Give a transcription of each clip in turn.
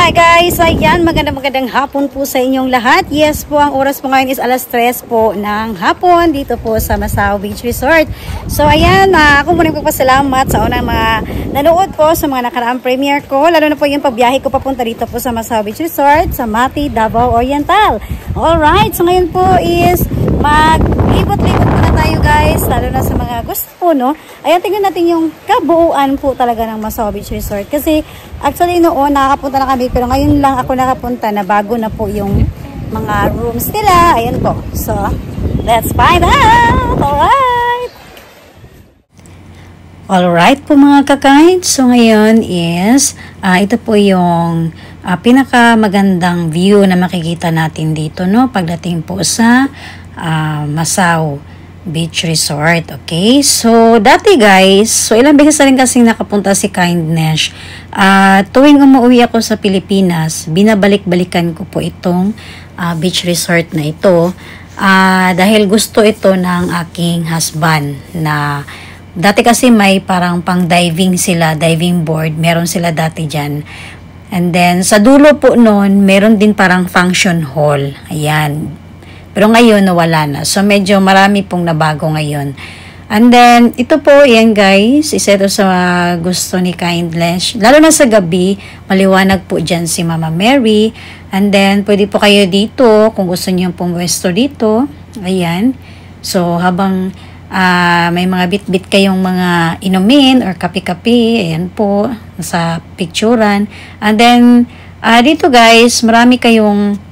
Hi guys! Ayan, magandang hapon po sa inyong lahat. Yes po, ang oras po ngayon is alas 3 po ng hapon dito po sa Masao Beach Resort. So ayan, ako muna magpapasalamat sa unang mga nanood po sa mga nakaraang premiere ko. Lalo na po yung pagbiyahe ko papunta dito po sa Masao Beach Resort sa Mati, Davao Oriental. Alright, so ngayon po is maglibot-libot muna tayo guys. Lalo na sa mga gusto po, no? Ayan, tingnan natin yung kabuuan po talaga ng Masao Beach Resort. Kasi actually noon nakakapunta na kami, pero ngayon lang ako nakapunta na bago na po yung mga rooms nila. Ayan po. So, let's find out! Alright! Alright po mga kakain. So, ngayon is, ito po yung pinakamagandang view na makikita natin dito, no? Pagdating po sa Masao Beach Resort. Okay? So, dati guys, so ilang beses na rin kasi nakapunta si Kindness. Tuwing umuwi ako sa Pilipinas, binabalik-balikan ko po itong beach resort na ito. Dahil gusto ito ng aking husband na dati kasi may parang pang diving sila, diving board. Meron sila dati dyan. And then, sa dulo po noon, meron din parang function hall. Ayan. Pero ngayon, wala na. So, medyo marami pong nabago ngayon. And then, ito po, yan guys, isa ito sa gusto ni Kindness. Lalo na sa gabi, maliwanag po dyan si Mama Mary. And then, pwede po kayo dito, kung gusto niyo pong pwesto dito. Ayan. So, habang may mga bit-bit kayong mga inumin or kape-kape, ayan po, sa picturean. And then, dito guys, marami kayong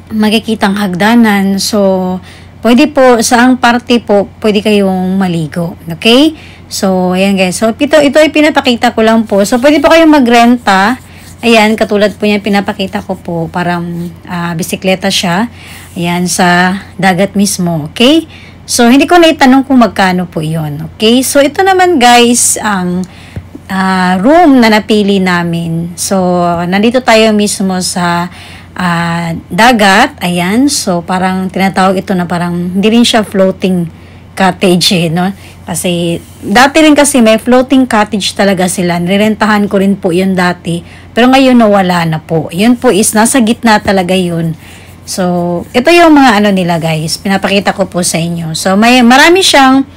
makikitang hagdanan. So, pwede po, saang party po, pwede kayong maligo. Okay? So, ayan guys. So, ito ay pinapakita ko lang po. So, pwede po kayong magrenta. Ayan, katulad po yan, pinapakita ko po. Parang bisikleta siya. Ayan, sa dagat mismo. Okay? So, hindi ko na itanong kung magkano po yon. Okay? So, ito naman guys, ang room na napili namin. So, nandito tayo mismo sa dagat, ayan, so parang tinatawag ito na parang hindi rin siya floating cottage, no? Kasi dati rin kasi may floating cottage talaga sila, nirentahan ko rin po yun dati, pero ngayon nawala na po. Yun po is nasa gitna talaga yun. So, ito yung mga ano nila guys, pinapakita ko po sa inyo. So, marami siyang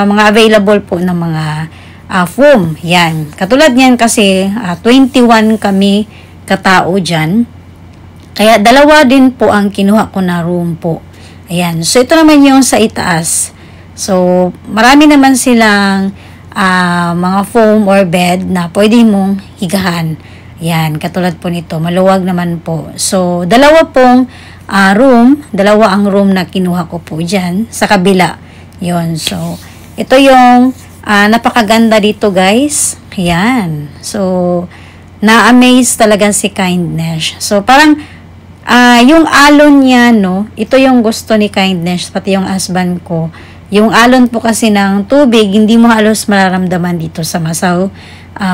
mga available po ng mga foam, yan. Katulad niyan kasi 21 kami katao dyan. Kaya dalawa din po ang kinuha ko na room po. Ayan. So, ito naman yung sa itaas. So, marami naman silang mga foam or bed na pwede mong higahan. Ayan. Katulad po nito. Maluwag naman po. So, dalawa pong room. Dalawa ang room na kinuha ko po dyan sa kabila. Yun. So, ito yung napakaganda dito guys. Ayan. So, na-amaze talaga si Kindness. So, parang yung alon niya, no, ito yung gusto ni Kindness, pati yung husband ko. Yung alon po kasi ng tubig, hindi mo halos mararamdaman dito sa Masao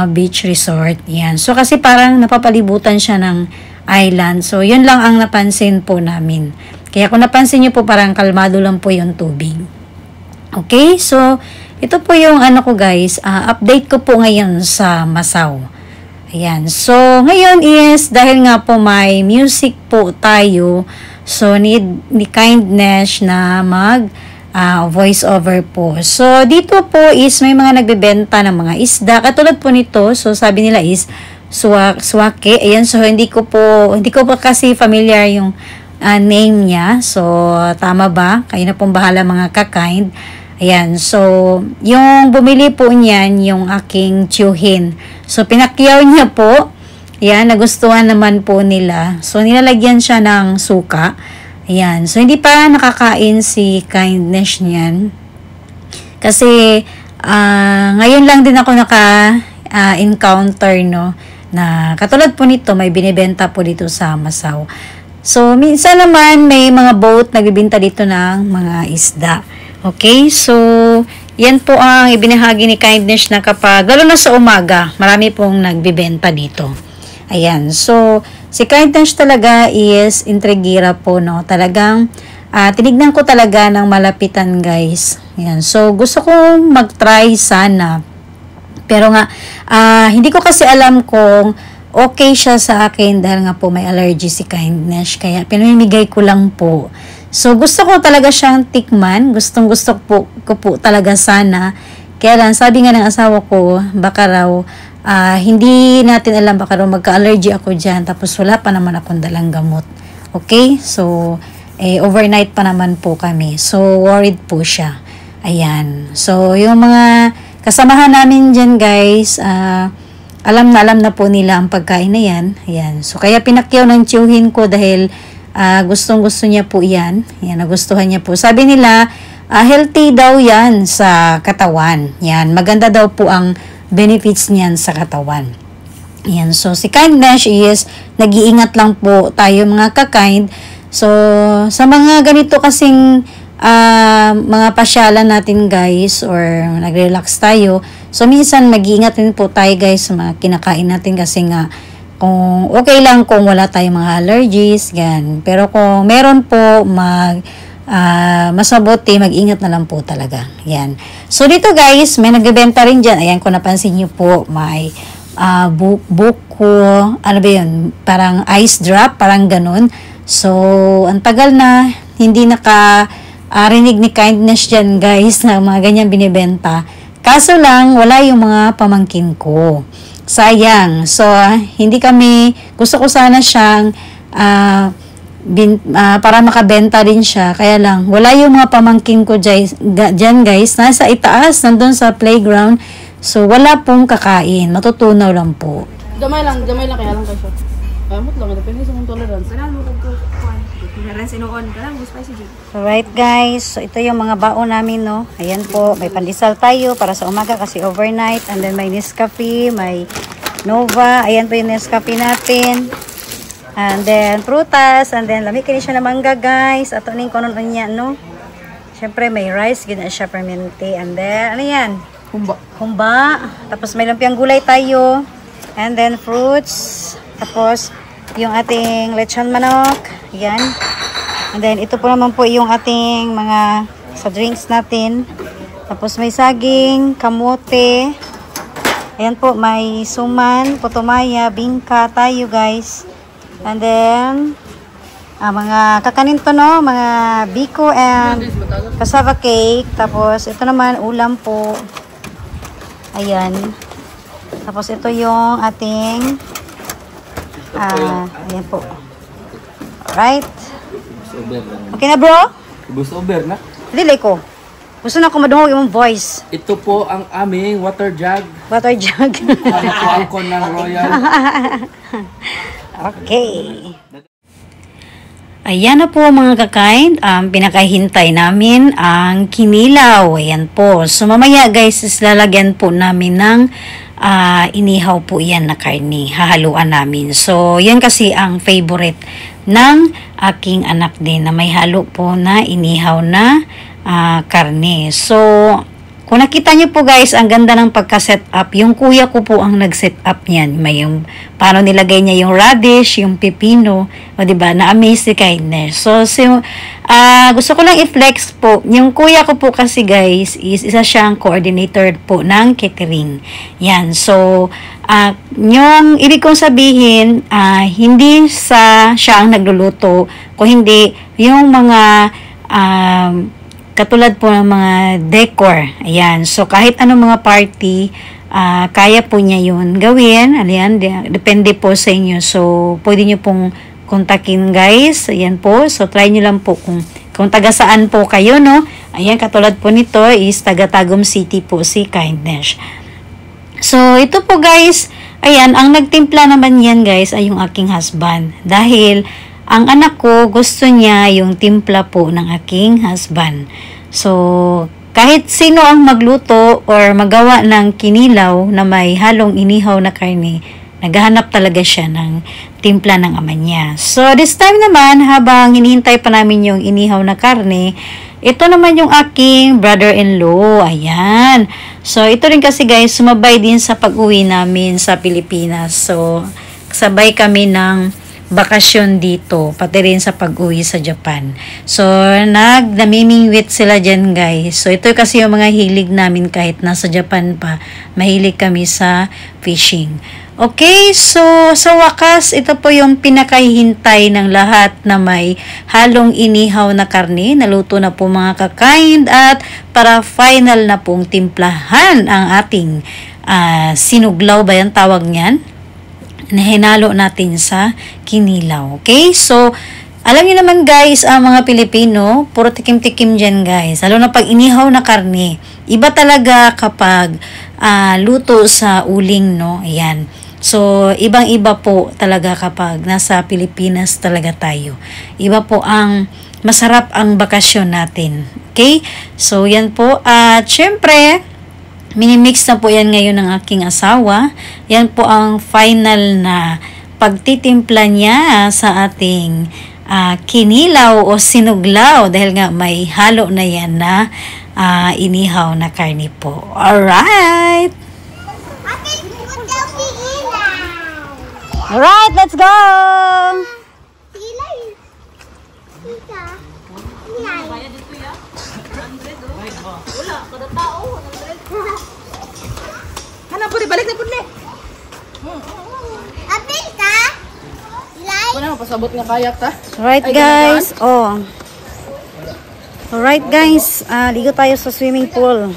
Beach Resort. Yan. So, kasi parang napapalibutan siya ng island. So, yun lang ang napansin po namin. Kaya kung napansin nyo po, parang kalmado lang po yung tubig. Okay? So, ito po yung ano ko guys, update ko po ngayon sa Masao. Ayan. So, ngayon is, dahil nga po may music po tayo, so, need Kindness na voice over po. So, dito po is, may mga nagbebenta ng mga isda. Katulad po nito, so, sabi nila is, swake. Ayan. So, hindi ko pa kasi familiar yung name niya. So, tama ba? Kayo na pong bahala mga ka-kind. Ayan, so, yung bumili po niyan, yung aking tiyuhin. So, pinakyaw niya po. Ayan, nagustuhan naman po nila. So, nilalagyan siya ng suka. Ayan, so, hindi pa nakakain si Kindness niyan. Kasi, ngayon lang din ako naka-encounter, no, na katulad po nito, may binibenta po dito sa Masao. So, minsan naman, may mga boat nagbibenta dito ng mga isda. Okay, so, yan po ang ibinahagi ni Kindness na kapag, lalo na sa umaga, marami pong nagbibenta dito. Ayan, so, si Kindness talaga is intrigira po, no? Talagang, tinignan ko talaga ng malapitan, guys. Ayan, so, gusto kong mag-try sana. Pero nga, hindi ko kasi alam kung okay siya sa akin dahil nga po may allergy si Kindness. Kaya pinamimigay ko lang po. So, gusto ko talaga siyang tikman. Gustong-gusto ko po talaga sana. Kaya lang, sabi nga ng asawa ko, baka raw, hindi natin alam, baka raw magka-allergy ako dyan. Tapos wala pa naman akong dalang gamot. Okay? So, overnight pa naman po kami. So, worried po siya. Ayan. So, yung mga kasamahan namin dyan, guys, alam na po nila ang pagkain na yan. Ayan. So, kaya pinakyaw ng tiyuhin ko dahil gustong-gusto niya po yan. Ayan, nagustuhan niya po. Sabi nila, healthy daw yan sa katawan. Yan, maganda daw po ang benefits niyan sa katawan. Yan, so si Kindness is nag-iingat lang po tayo mga ka-kind. So, sa mga ganito kasing mga pasyalan natin guys or nag-relax tayo, so minsan mag-iingat din po tayo guys sa mga kinakain natin kasi nga kung okay lang kung wala tayong mga allergies, gan. Pero kung meron po mas mabuti, mag-ingat na lang po talaga. Yan. So, dito guys, may nagbebenta rin dyan. Ayan, kung napansin nyo po, may buko, ano ba yun? Parang ice drop, parang ganun. So, ang tagal na, hindi rinig ni Kindness dyan guys, na mga ganyan binibenta. Kaso lang, wala yung mga pamangkin ko. Sayang. So, hindi kami, gusto ko sana siyang, para makabenta din siya. Kaya lang, wala yung mga pamangkin ko dyan guys. Nasa itaas, nandun sa playground. So, wala pong kakain. Matutunaw lang po. Gamay lang kaya lang kayo. Kamot lang, depende sa mong tolerance. Kailangan mo kung tolerance inoon. Kailangan mo spicy jig. Alright guys, so ito yung mga baon namin, no. Ayan po, may pandesal tayo para sa umaga kasi overnight. And then may Nescafe, may Nova. Ayan po yung Nescafe natin. And then prutas, and then lamig kini siya na mangga guys. Ato ning konon niya, no. Syempre may rice, gina siya permente. And then ano yan? Humba. Tapos may lumpiang gulay tayo. And then fruits. Tapos yung ating lechon manok. Yan. And then ito po naman po yung ating mga sa drinks natin. Tapos may saging, kamote. Ayan po, may suman, putumaya, bingka tayo guys. And then mga kakanin to, no, mga biko and cassava cake. Tapos ito naman ulam po. Ayan. Tapos ito yung ating ayan po. Alright. Okay na bro? Bus over na. Dili ko. Gusto na ko madungog yung voice. Ito po ang aming water jug. Water jug. Ano po ng Royal. Okay. Ayan na po mga kakain. Pinakahintay namin ang kinilaw. Ayan po. So mamaya guys, lalagyan po namin ng inihaw po yan na karne. Hahaluan namin. So yan kasi ang favorite ng aking anak din na may halo po na inihaw na karne. So kung nakita niyo po guys, ang ganda ng pagka-set up. Yung kuya ko po ang nag-set up niyan. May yung, paano nilagay niya yung radish, yung pepino. O diba, na-amaze si Kindness. So, gusto ko lang i-flex po. Yung kuya ko po kasi guys, is isa siyang coordinator po ng catering. Yan. So, yung ibig kong sabihin, hindi siya ang nagluluto. Kung hindi, yung mga katulad po ng mga decor. Ayan. So, kahit anong mga party, kaya po niya yun gawin. Ayan. Depende po sa inyo. So, pwede nyo pong kontakin guys. Ayan po. So, try nyo lang po kung taga saan po kayo, no? Ayan. Katulad po nito is taga Tagum City po si Kindness. So, ito po guys. Ayan. Ang nagtimpla naman yan guys ay yung aking husband. Dahil ang anak ko, gusto niya yung timpla po ng aking husband. So, kahit sino ang magluto or magawa ng kinilaw na may halong inihaw na karne, naghahanap talaga siya ng timpla ng ama niya. So, this time naman, habang hinihintay pa namin yung inihaw na karne, ito naman yung aking brother-in-law. Ayan. So, ito rin kasi guys, sumabay din sa pag-uwi namin sa Pilipinas. So, sabay kami ng bakasyon dito, pati rin sa pag-uwi sa Japan. So, namimingwit sila dyan guys. So, ito kasi yung mga hilig namin kahit nasa Japan pa. Mahilig kami sa fishing. Okay, so sa wakas, ito po yung pinakahihintay ng lahat na may halong inihaw na karne. Naluto na po mga kakain at para final na pong timplahan ang ating sinuglaw ba yan tawag niyan? Na hinalo natin sa kinilaw. Okay, so alam niyo naman guys, ang mga Pilipino, puro tikim-tikim dyan guys. Lalo na pag inihaw na karne. Iba talaga kapag luto sa uling, no? Ayan. So, ibang-iba po talaga kapag nasa Pilipinas talaga tayo. Iba po ang masarap ang bakasyon natin. Okay? So, yan po. At syempre, minimix na po yan ngayon ng aking asawa. Yan po ang final na pagtitimpla niya sa ating kinilaw o sinuglaw dahil nga may halo na yan na inihaw na karne po. Alright! Alright, let's go! Hanap po rin, balik na po rin. Apil ka? Wala mo, pasabot nga kayak ta. Alright guys, Alright guys, ligo tayo sa swimming pool.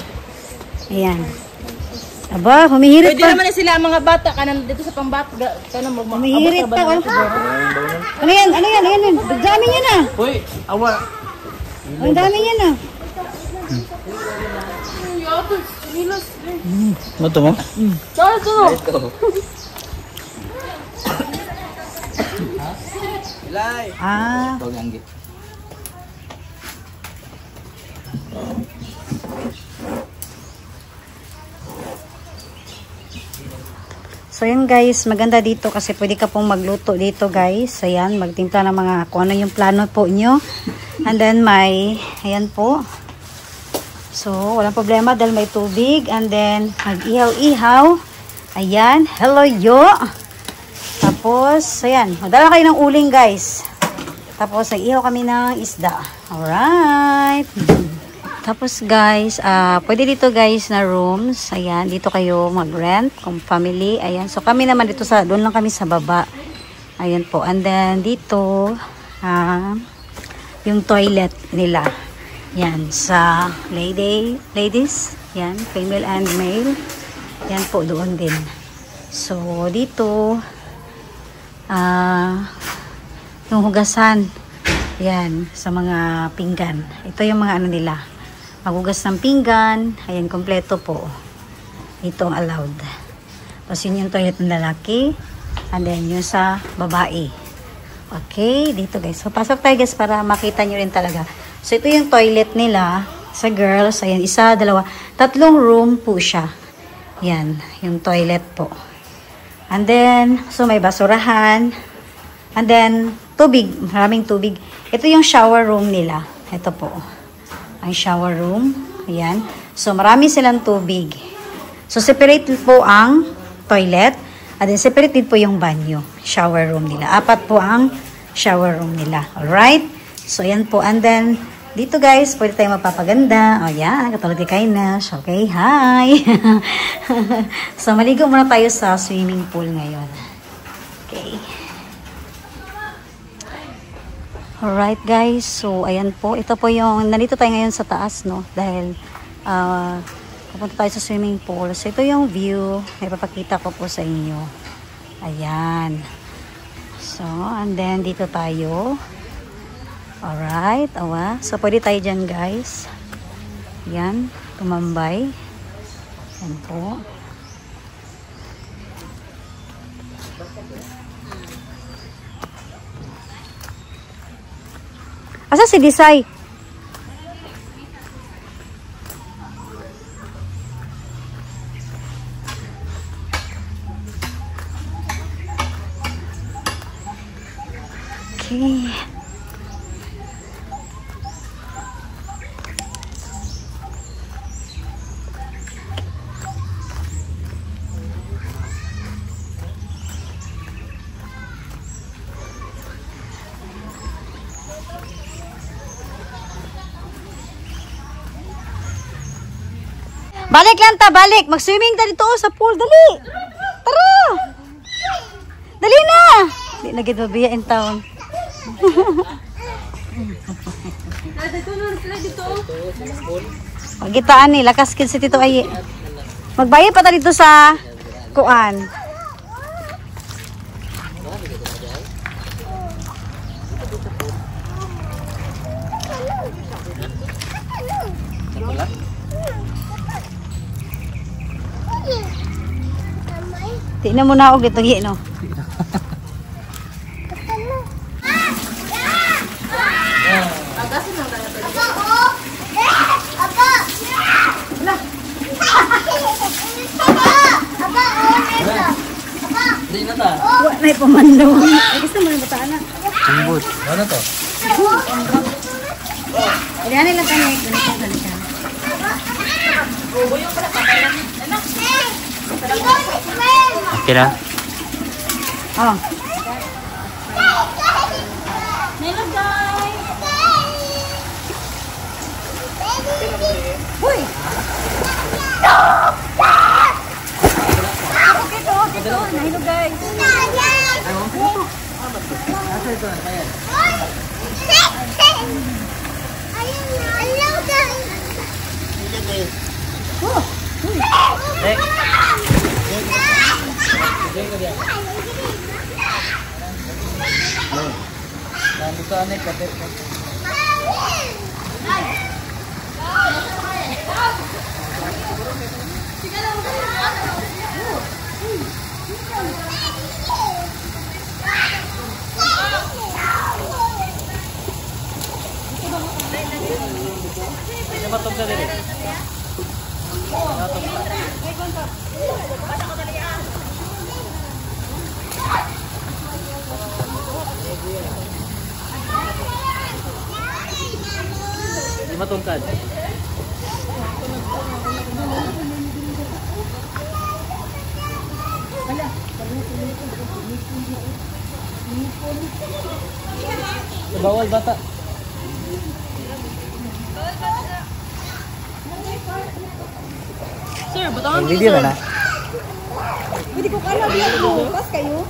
Ayan. Aba, humihirit Pwede pa. naman na sila ang mga bata kanan dito sa pambat. Humihirit pa. Ano yan? Dami niya na. Uy, awa. Ang dami niya na. Ano to mo? Ito. Ito ang git. So yun guys, maganda dito kasi pwede ka pong magluto dito guys. Ayan, magtimpla ng mga kung ano yung plano po nyo. And then may, ayan po. So, walang problema dahil may tubig. And then, mag-ihaw-ihaw. Ayan, hello yo. Tapos, ayan, magdala kayo ng uling guys. Tapos, nag-ihaw kami ng isda. Alright. Tapos guys, pwede dito guys na rooms. Ayan, dito kayo mag-rent kung family. Ayan, so kami naman dito doon lang kami sa baba. Ayan po. And then dito, yung toilet nila. Yan, sa ladies. Yan, female and male. Yan po, doon din. So, dito, yung hugasan. Yan, sa mga pinggan. Ito yung mga ano nila. Maghugas ng pinggan. Ayan, kompleto po. Ito ang allowed. Tapos yun yung toilet ng lalaki. And then yung sa babae. Okay, dito guys. So, pasok tayo guys para makita nyo rin talaga. So, ito yung toilet nila sa girls. Ayan, isa, dalawa. 3 room po siya. Yan, yung toilet po. And then, so may basurahan. And then, tubig. Maraming tubig. Ito yung shower room nila. Ito po. Ang shower room. Ayan. So, marami silang tubig. So, separated po ang toilet. At then, separated po yung banyo. Shower room nila. 4 po ang shower room nila. Alright? So, ayan po. And then, dito guys, pwede tayong magpapaganda. O, yan. Katulad kay Kainesh. Okay, hi! So, maligo muna tayo sa swimming pool ngayon. Okay. Alright guys, so ayan po, ito po yung, nandito tayo ngayon sa taas, no, dahil pupunta tayo sa swimming pool. So ito yung view, may papakita ko po sa inyo. Ayan. So, and then dito tayo. Alright, awa. So pwede tayo dyan guys. Ayan, tumambay. Ayan po. Asa si Disay? Okay. Balik lang ta, balik. Mag-swimming ta dito sa pool. Dali. Tara. Di na gid mabiya in town. Pagitaan ni lakas kid si Tito Ayi. Magbayad pa ta dito sa kuan. Di na mo naog dito gi no. Hindi na ta. Wa na pamando. Ay gusto mo yung bataan na. Sumbot. Ano to? Ilan lang kami ganito. Okay na. Oh. Hoy. Ito, nahilo guys. Dito aneh kapit. Matog sa dili. Lima tungkad. Bawal bata. Sir, batangan Video na. Pwede ko kala dito. Pas kayo.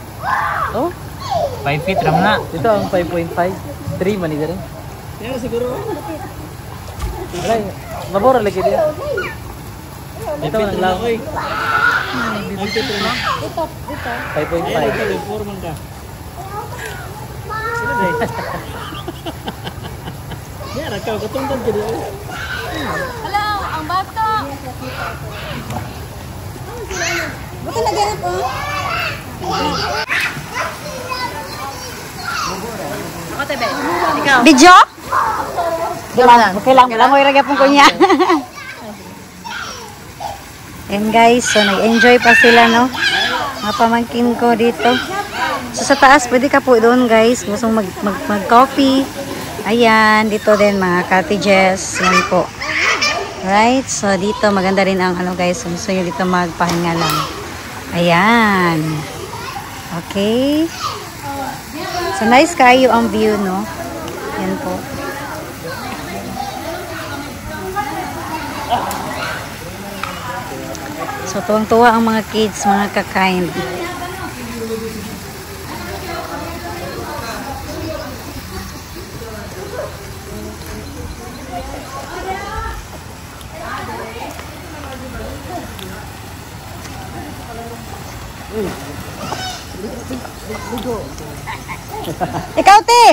Oh? 5 feet ram na. Ito ang 5.5. 3 man ito rin. Kaya siguro. Wala, mabura lagi dia. Ito ang lang. Ito. 5.5. Forman ka. Yan, ikaw katungkad ka dito. Hello, ang bata. Buti na ganap po. Ako tebe. Ikaw. Video? Okay lang, langoy ra gyapon ko niya. And guys, so nag-enjoy pa sila, no? Mga pamangkin ko dito. So sa taas, pwede ka po doon, guys. Gusto mag-coffee. Ayan, dito din mga cottages. Yan po. Right? So dito, maganda rin ang ano, guys. So gusto nyo dito magpahinga lang. Ayan. Okay. So nice kayo ang view, no? Yan po. So, tuwang-tuwa ang mga kids, mga kakain. Ikaw, te!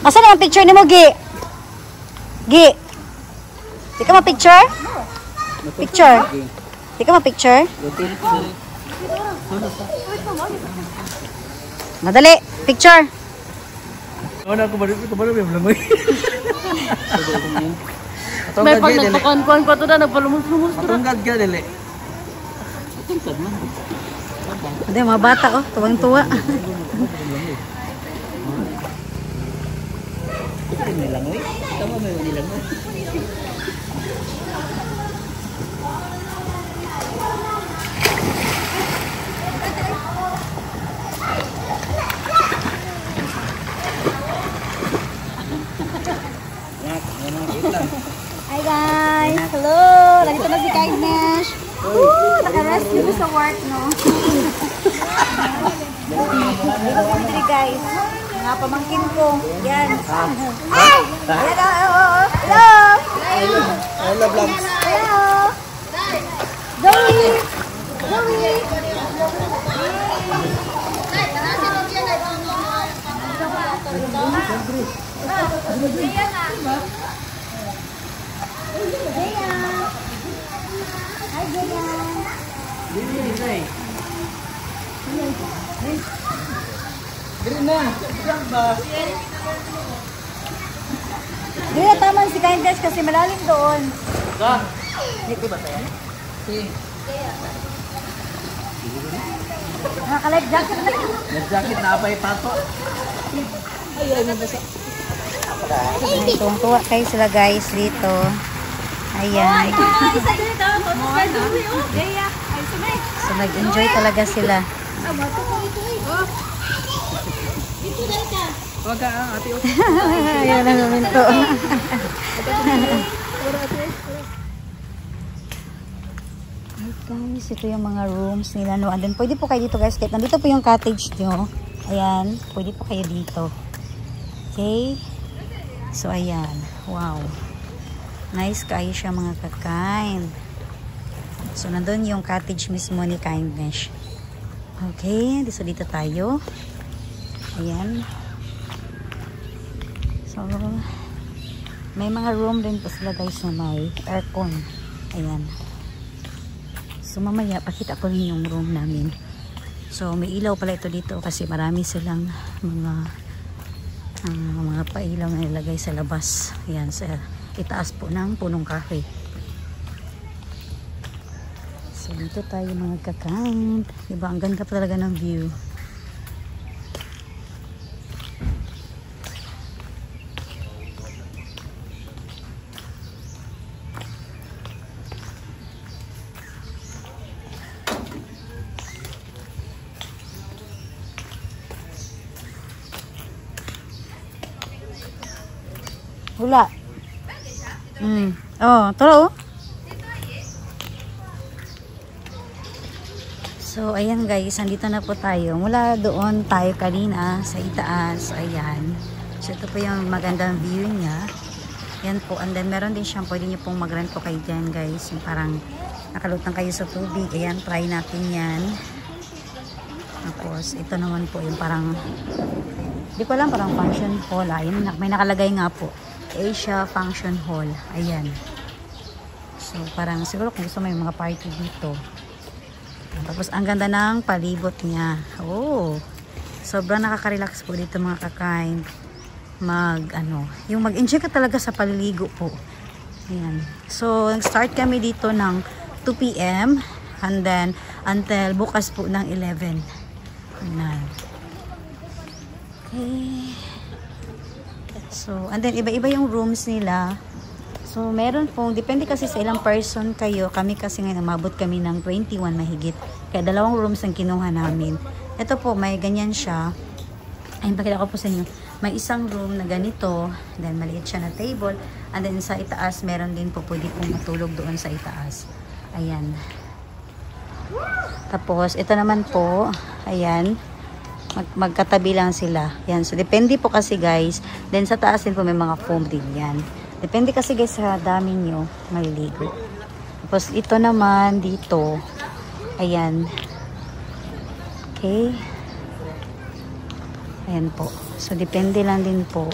Asa na ang picture ni mo, Gi? Gi? Di ka ma-picture? Picture? Di ka ma-picture? Madali, picture. Ano ako ba dito ba yung langoy? May pag nagpakuan-kuan pa ito na, nagpalumos-lumos ko na. Matungkad ka dili. Hindi, mga bata, oh. Tuwang-tuwa. May langoy? Tama may langoy. Hi guys. Hello. Nandito na si Kagnesh. Naka na-stress dito sa work, no? Dito guys. Mga pamangkin ko. Yan. Ayan, hello! Hello, vlogs. Hello! Zoe! Zoe! Hi, Dili na. Diyan ba? Gaya, tama si Kindness kasi malalim doon. Ka. Hindi ba tayo? Si. Nakaka-life jacket na. Life jacket na pa ipato. Tuwang-tuwa kayo sila guys dito. Ayan. So nag-enjoy talaga sila. Huwag ka, ate. Ayan ang momento. Guys, ito yung mga rooms nila, no? And then, pwede po kayo dito, guys. Kahit nandito po yung cottage nyo. Ayan, pwede po kayo dito. Okay? So, ayan. Wow. Nice kayo siya, mga kakain. So, nandun yung cottage mismo ni Kindness. Okay, so dito tayo. Ayan. So, may mga room din po sila, guys, na may aircon. Ayan. So mamaya pakita ko rin yung room namin. So may ilaw pala ito dito kasi marami silang mga pailaw na nilagay sa labas. Ayan, sa itaas po ng punong kahoy. So dito tayo mga kakain. Diba, ang ganda pa talaga ng view. Wala. Oh, tara oh. So, ayan guys, andito na po tayo. Mula doon tayo kanina sa itaas. Ayan. So, ito po yung magandang view niya. Yan po. And then, meron din siyang pwede nyo pong mag-rent po kayo dyan guys. Yung parang nakalutang kayo sa tubig. Ayan, try natin yan. Tapos, ito naman po yung parang, di ko alam, parang function hall. Ayan, may nakalagay nga po. Asia Function Hall. Ayan. So, parang siguro kung gusto mo yung mga party dito. Tapos, ang ganda ng palibot niya. Oh! Sobrang nakaka-relax po dito mga kakain. Yung mag-enjoy ka talaga sa paliligo po. Ayan. So, start kami dito ng 2 PM and then until bukas po ng 11. Ayan. Okay. So, and then iba-iba yung rooms nila. So, meron pong, depende kasi sa ilang person kayo. Kami kasi ngayon, umabot kami ng 21 mahigit. Kaya 2 rooms ang kinuha namin. Ito po, may ganyan siya. Ayun, pakita ko po sa inyo. May isang room na ganito. Then, maliit siya na table. And then, sa itaas, meron din po pwede pong matulog doon sa itaas. Ayan. Tapos, ito naman po, ayan. Magkatabi lang sila. Yan. So, depende po kasi guys. Then, sa taas din po may mga foam din yan. Depende kasi guys sa dami nyo maliligo. Tapos, ito naman dito. Ayan. Okay. Ayan po. So, depende lang din po.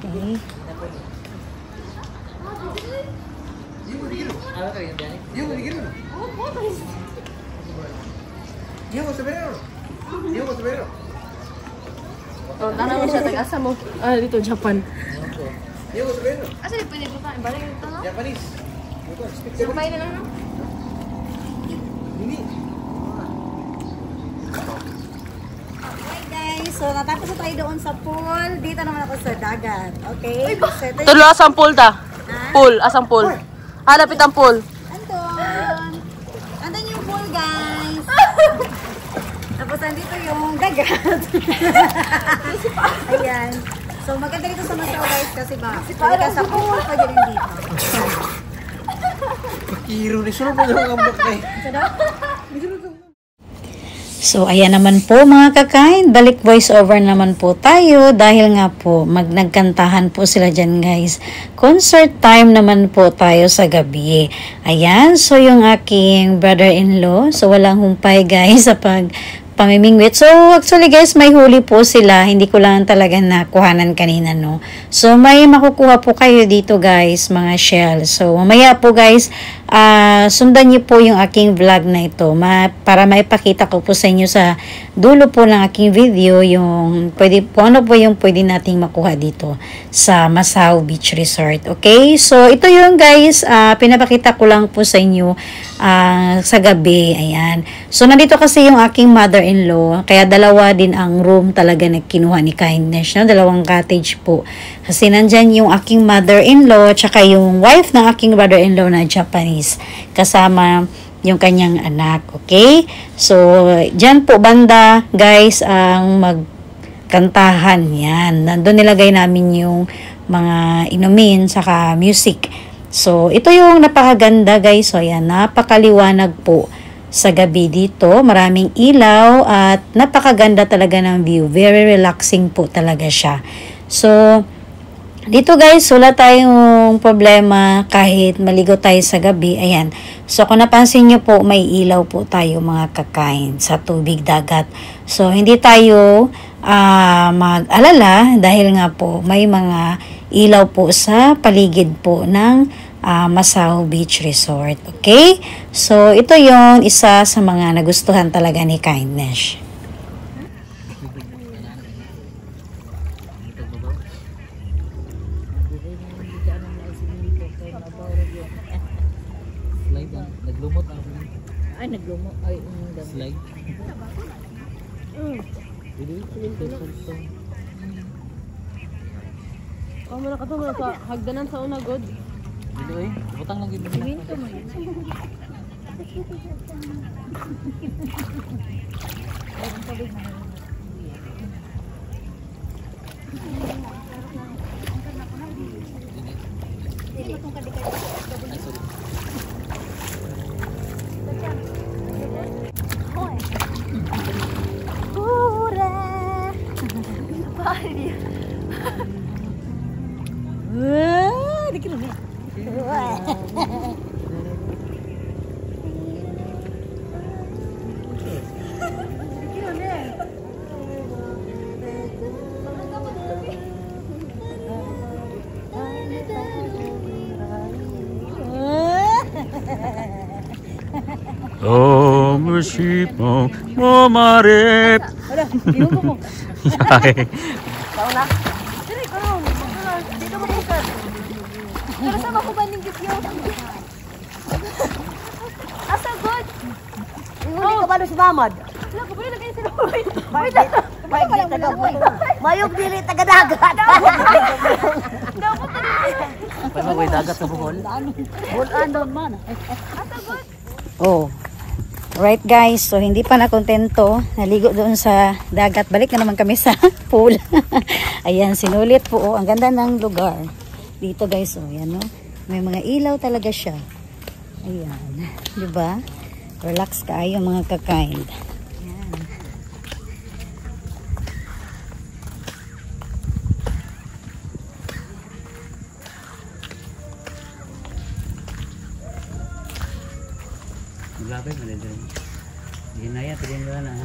Okay. Oh, tanaw mo siya, tag-asa mo. Ah, dito, Japan. Asa di pwede buka? Balik ito, no? Japanese. Sabay na lang, no? Okay guys, so natapos na tayo doon sa pool. Dito naman ako sa dagat. Okay? So, ito Tulo, asang pool ta? Pool, asang pool. Hanapit ang pool. Andun. Andun yung pool, guys. Tapos andito yung dagat. Ayan. So maganda dito sa Macau, guys, kasi ba? Pwede ka sa pool, pwede rin dito. Pakiro ni sunod pa yung ambak na eh. So, ayan naman po mga kakain. Balik voice over naman po tayo dahil nga po nagkantahan po sila dyan guys. Concert time naman po tayo sa gabi. Ayan, so yung aking brother-in-law. So, walang humpay guys sa pamimingwit. So, actually guys, may huli po sila. Hindi ko lang talaga nakuhanan kanina, no? So, may makukuha po kayo dito guys, mga shell. So, mamaya po guys, sundan niyo po yung aking vlog na ito para maipakita ko po sa inyo sa dulo po ng aking video yung ano po yung pwede nating makuha dito sa Masao Beach Resort. Okay? So, ito yung guys, pinapakita ko lang po sa inyo sa gabi. Ayan. So, nandito kasi yung aking mother-in-law. Kaya dalawa din ang room talaga na kinuha ni Kindness. No? Dalawang cottage po. Kasi nandyan yung aking mother-in-law tsaka yung wife ng aking brother-in-law na Japanese. Kasama yung kanyang anak. Okay? So, dyan po banda, guys, ang magkantahan. Yan. Nandun nilagay namin yung mga inumin saka music. So, ito yung napakaganda, guys. So, ayan, napakaliwanag po sa gabi dito. Maraming ilaw at napakaganda talaga ng view. Very relaxing po talaga siya. So, dito guys, wala tayong problema kahit maligo tayo sa gabi. Ayan. So, kung napansin nyo po, may ilaw po tayo mga kakain sa tubig dagat. So, hindi tayo mag-alala dahil nga po may mga ilaw po sa paligid po ng Masao Beach Resort. Okay? So, ito yung isa sa mga nagustuhan talaga ni Kindness. Naglumot ako. Ay, naglumot. Ay, Slide. oh, mana ka to, sa hagdanan sa una, God. Dito eh. Butang lang gito. Minto mo. Musipong mumarip. Wala, inubo mo. Yay. Kauna. Dili ko ron. Dito mo bukas. Pero sama ko ba ning gityo? Asa god? Inguli ka ba no si Mamad? Wala ko ba lagay sa looy. Mayog taga buhay. Mayog dili taga dagat. Pwede mo dagat sa buhol? Ano man. Asa god? Oh. Right guys, so hindi pa nakontento. Naligo doon sa dagat. Balik na naman kami sa pool. Ayan, sinulit po. Oh, ang ganda ng lugar. Dito guys, oh, yan no. May mga ilaw talaga siya. Ayan. Diba? Relax kayo mga kakain. Ayan. Grabe, malindrin. Hindi na yan, pwede nyo na ha.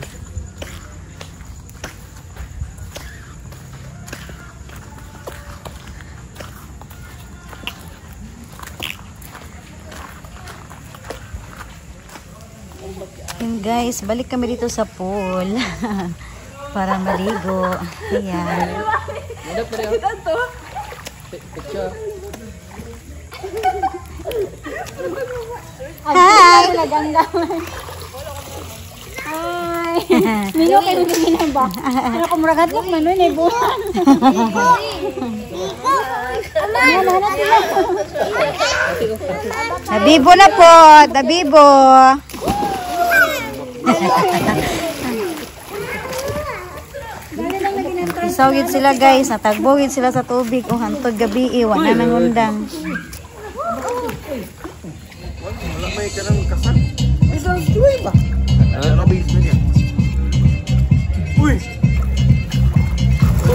Yun guys, balik kami dito sa pool. Para maligo. Ayan. Picture. Hi! Hi! Ninyo kayo naging ba? Ano ko muragat mo man nun eh buwan. Dabibo na po! Dabibo! Isawgid sila guys, natagbogid sila sa tubig o hantod gabi, wala nang undang.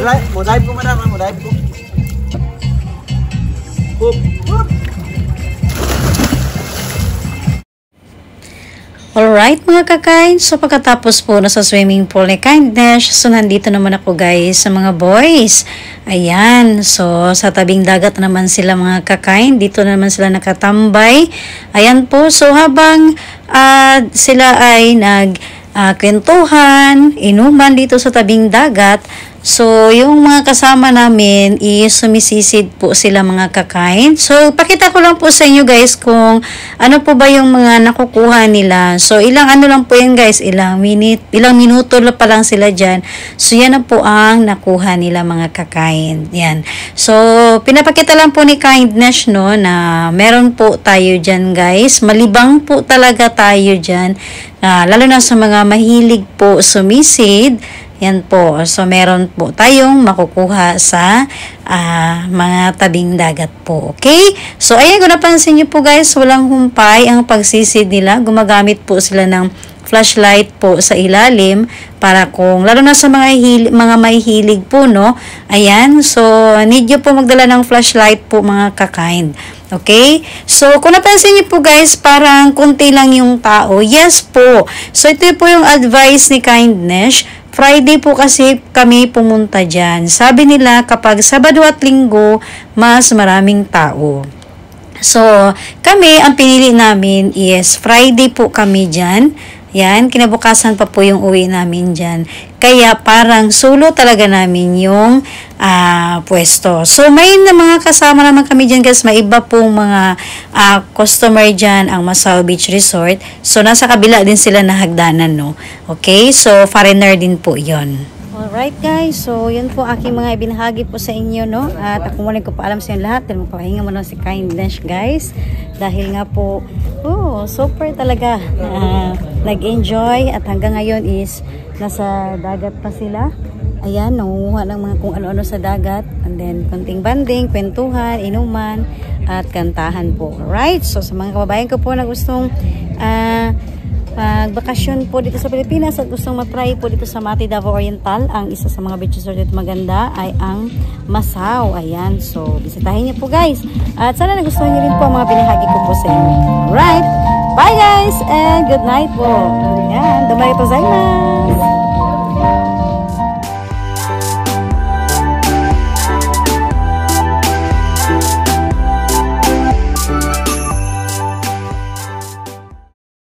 Mo-dive ko, madam. Mo-dive ko. Hoop. Hoop. Alright mga kakain, so pagkatapos po na sa swimming pool ni Kindness, so nandito naman ako guys sa mga boys. Ayan, so sa tabing dagat naman sila mga kakain, dito naman sila nakatambay. Ayan po, so habang sila ay kwentuhan, inuman dito sa tabing dagat, so, yung mga kasama namin is sumisisid po sila mga kakain. So, pakita ko lang po sa inyo guys kung ano po ba yung mga nakukuha nila. So, ilang ano lang po yan guys, ilang minuto pa lang sila dyan. So, yan na po ang nakuha nila mga kakain. Yan. So, pinapakita lang po ni Kindness no, na meron po tayo dyan guys. Malibang po talaga tayo dyan. Lalo na sa mga mahilig po sumisid. Yan po. So, meron po tayong makukuha sa mga tabing dagat po. Okay? So, ayan, kung napansin nyo po guys, walang humpay ang pagsisid nila. Gumagamit po sila ng flashlight po sa ilalim para kung, lalo na sa mga mahihilig po, no? Ayan. So, need nyo po magdala ng flashlight po mga kakain. Okay? So, kung napansin niyo po guys, parang konti lang yung tao. Yes po. So, ito po yung advice ni Kindness. Friday po kasi kami pumunta dyan. Sabi nila kapag Sabado at Linggo, mas maraming tao. So, kami, ang pinili namin is Friday po kami dyan. Yan, kinabukasan pa po yung uwi namin dyan. Kaya parang solo talaga namin yung pwesto. So, may na mga kasama naman kami dyan guys. May iba pong mga customer dyan ang Masao Beach Resort. So, nasa kabila din sila na hagdanan, no? Okay? So, foreigner din po yon. Alright guys, so yun po aking mga ibinahagi po sa inyo, no? At ako muna ko paalam sa inyo lahat dahil magpapahinga mo na si Kindness guys. Dahil nga po, super talaga nag-enjoy at hanggang ngayon is nasa dagat pa sila. Ayan, nangunguha ng mga kung ano-ano sa dagat. And then, konting banding, kwentuhan, inuman, at kantahan po. Alright, so sa mga kababayan ko po na gustong magbakasyon po dito sa Pilipinas at gustong matry po dito sa Mati, Davao Oriental, ang isa sa mga beach resort dito maganda ay ang Masao. Ayan, so bisitahin niyo po guys. At sana nagustuhan niyo rin po ang mga binahagi ko po sa inyo. Alright, bye guys and good night po. Ayan, damay po sa inyo.